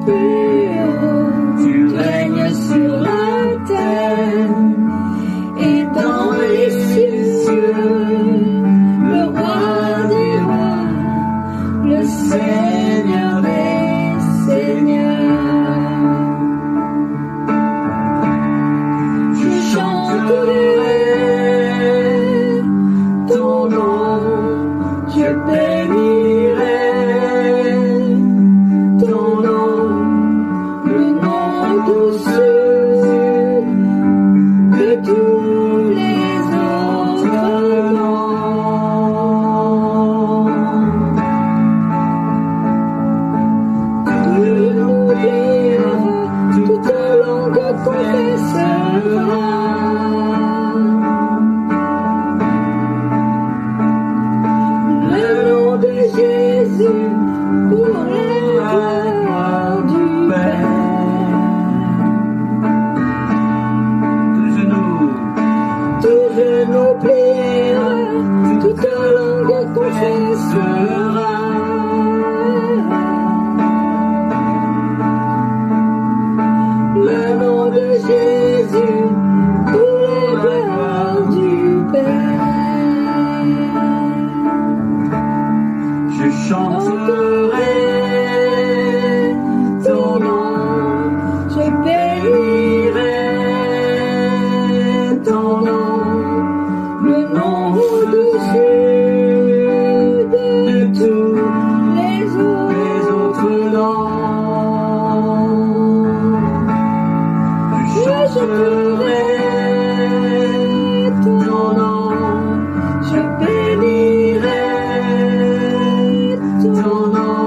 plus haut. Tu règnes sur la terre et dans les cieux. Le roi des rois, le Seigneur des seigneurs. Je chanterai ton nom, je bénirai ton nom, le nom au-dessus de tous les autres noms. Tu n'oublieras, toute langue confessera. Le nom de Jésus pour la gloire du Père. Tout genou pliera, toute langue confessera. Le nom de Jésus pour la gloire du Père. Je chanterai ton nom, je bénirai ton nom, le nom au-dessus de tous les autres noms. Je chanterai ton nom, je bénirai ton nom,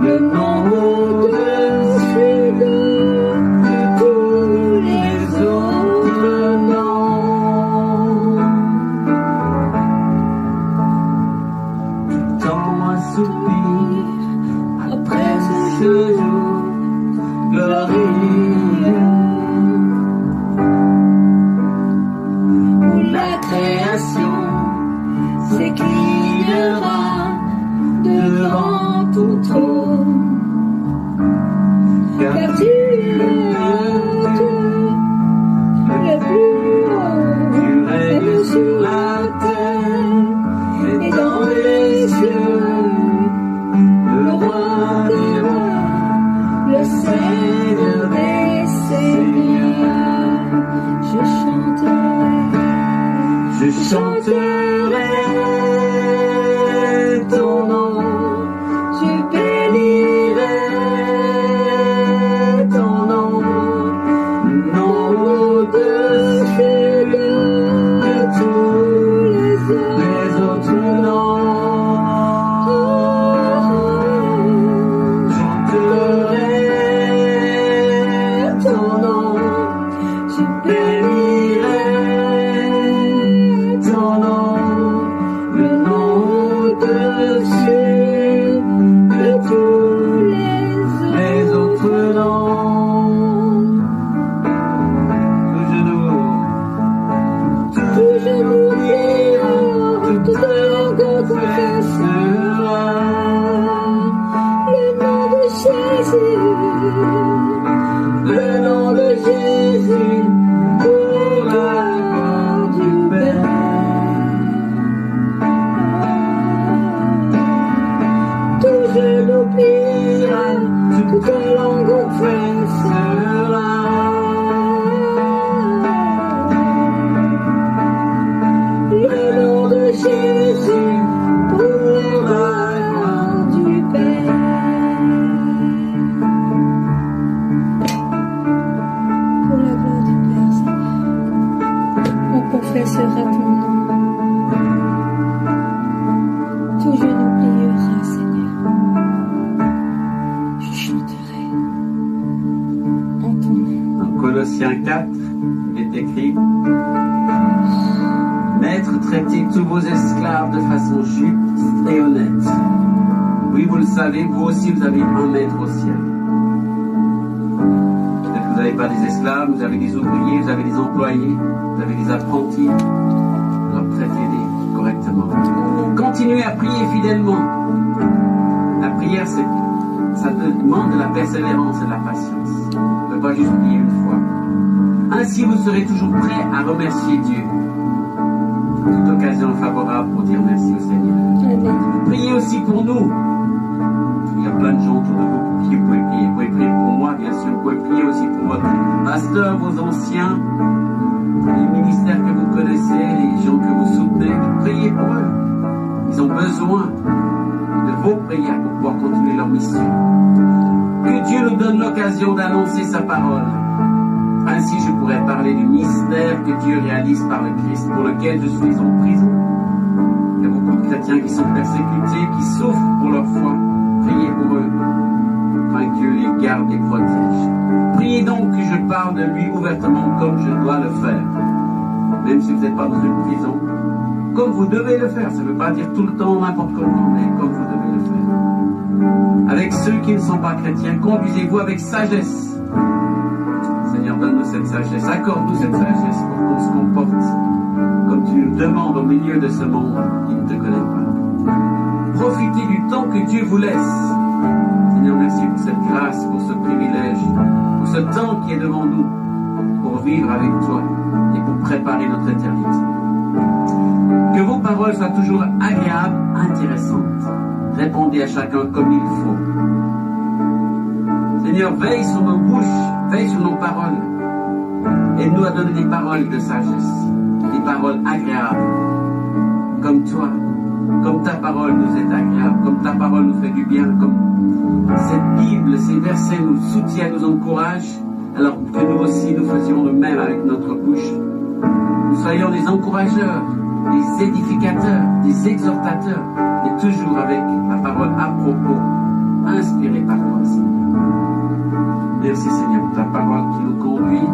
le nom au-dessus de tous les autres noms. Dans un soupir, après ce jour glorieux, où la création s'inclinera devant ton trône, car tu es Dieu, le plus haut, tu règnes sur la terre et dans les cieux, le roi des rois, le Seigneur des seigneurs. Je chanterai ton nom, je bénirai ton nom, le nom au-dessus de tous les autres noms. Chanterai ton nom, je bénirai ton nom, le nom au-dessus de tous les autres noms. Tout genou pliera, toute langue confessera. Le nom de Jésus, le nom de Jésus pour la gloire du Père. Tout genou pliera, toute langue confessera. Le nom de Jésus pour la gloire du Père. Pour la gloire du Père, Seigneur, on confessera ton nom. Tout genou pliera, Seigneur. Je chanterai en ton nom. Dans Colossiens 4, il est écrit: Maître, traitez tous vos esclaves de façon juste et honnête. Oui, vous le savez, vous aussi, vous avez un maître au ciel. Peut-être que vous n'avez pas des esclaves, vous avez des ouvriers, vous avez des employés, vous avez des apprentis. Alors traitez-les correctement. Continuez à prier fidèlement. La prière, c'est Ça demande de la persévérance et de la patience. On ne peut pas juste prier une fois. Ainsi, vous serez toujours prêt à remercier Dieu. Toute occasion favorable pour dire merci au Seigneur. Amen. Priez aussi pour nous. Il y a plein de gens autour de vous pour qui vous pouvez prier. Vous pouvez prier pour moi, bien sûr. Vous pouvez prier aussi pour votre pasteur, vos anciens, les ministères que vous connaissez, les gens que vous soutenez. Priez pour eux. Ils ont besoin de vos prières pour pouvoir continuer leur mission. Que Dieu nous donne l'occasion d'annoncer sa parole. Ainsi, je pourrais parler du mystère que Dieu réalise par le Christ, pour lequel je suis en prison. Il y a beaucoup de chrétiens qui sont persécutés, qui souffrent pour leur foi. Priez pour eux, afin que Dieu les garde et protège. Priez donc que je parle de lui ouvertement comme je dois le faire. Même si vous n'êtes pas dans une prison, comme vous devez le faire. Ça ne veut pas dire tout le temps, n'importe comment, mais comme vous devez le faire. Avec ceux qui ne sont pas chrétiens, conduisez-vous avec sagesse. Seigneur, donne-nous cette sagesse, accorde-nous cette sagesse pour qu'on se comporte comme tu nous demandes au milieu de ce monde qui ne te connaît pas. Profitez du temps que Dieu vous laisse. Seigneur, merci pour cette grâce, pour ce privilège, pour ce temps qui est devant nous, pour vivre avec toi et pour préparer notre éternité. Que vos paroles soient toujours agréables, intéressantes. Répondez à chacun comme il faut. Seigneur, veille sur nos bouches, veille sur nos paroles. Aide-nous à donner des paroles de sagesse, des paroles agréables, comme toi, comme ta parole nous est agréable, comme ta parole nous fait du bien, comme cette Bible, ces versets nous soutiennent, nous encouragent, alors que nous aussi nous faisions le même avec notre bouche. Nous soyons des encourageurs, des édificateurs, des exhortateurs, et toujours avec la parole à propos, inspirée par toi, Seigneur. Merci, Seigneur, pour ta parole qui nous conduit